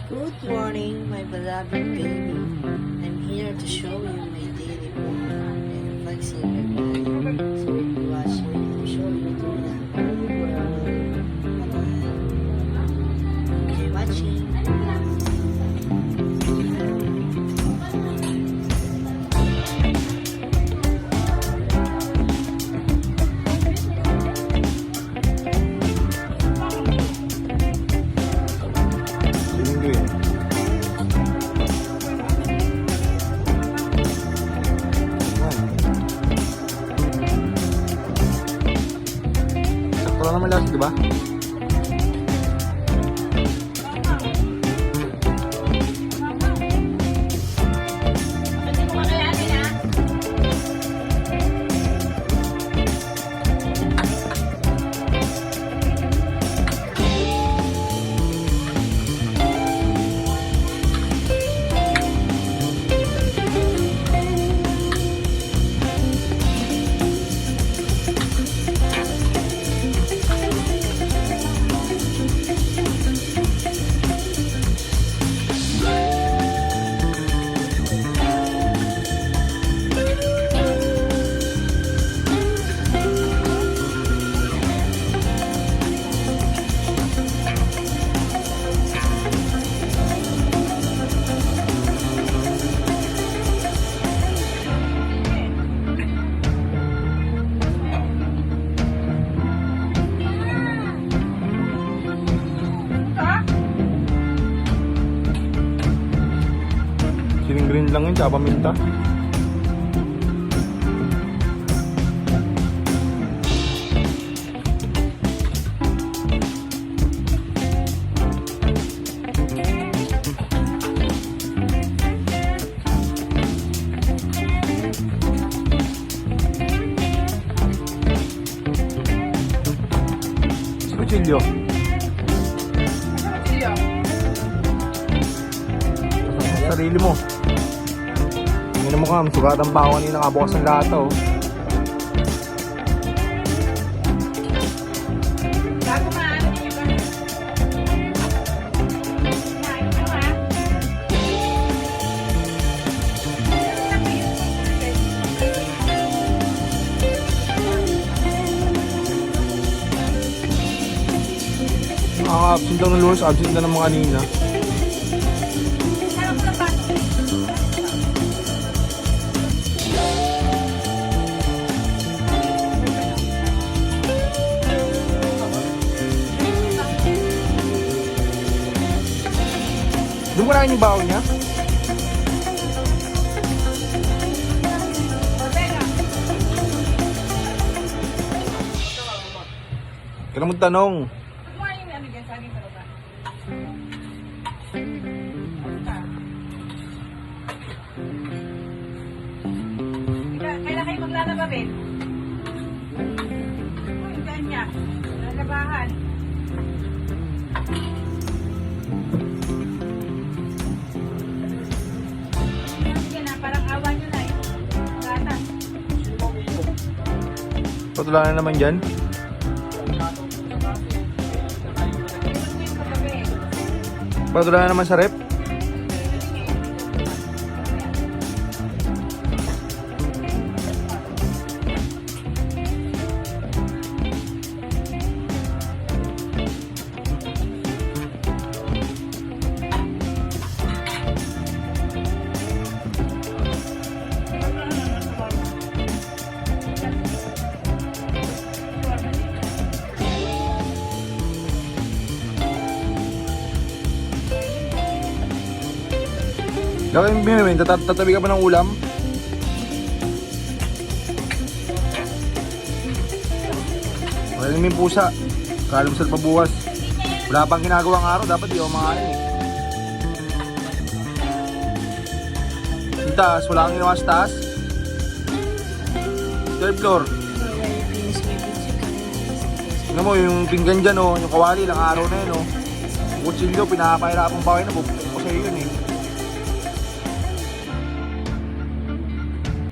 Good morning, my beloved baby. I'm here to show you my daily vlog and flexing my body. So if you watch me, I'll show you to the whole world. Bye-bye. Okay, watching. Sakto lang naman lahat, di ba? Siling green lang yun, tsaka paminta. Kutsilyo. Sarili mo. Tingnan mo ka, sugatan pa ako kanina, nakabukas ng lahat oh. Bago maano niyo ba? Kumain ka ba? Nakaka-absent daw ng Lawrence, absent na ng mga kanina. Sarap na ba? Doon mo na yung baon niya? Ortega. Kaya mo tanong. Kumain yung ano dyan, saging sa baba. Ano ka? Kailan kayo maglalaba, Ben? Uy, dyan niya. Lalabahan. Sige na, parang awa nyo na eh. Gatas. Patula na naman dyan. Patula na naman sa rep. Laki yung binimin, tatabi ka ba ng ulam? Wala naman yung pusa. Kalamsal pa bukas. Wala pang ginagawang araw, dapat di ako makain eh. Yung taas, wala kang ginawa sa taas. Third floor. Tingnan mo yung pinggan dyan oh, yung kawali, ilang araw na yun oh. Yung kutsilyo, pinapahirapan pa kayo na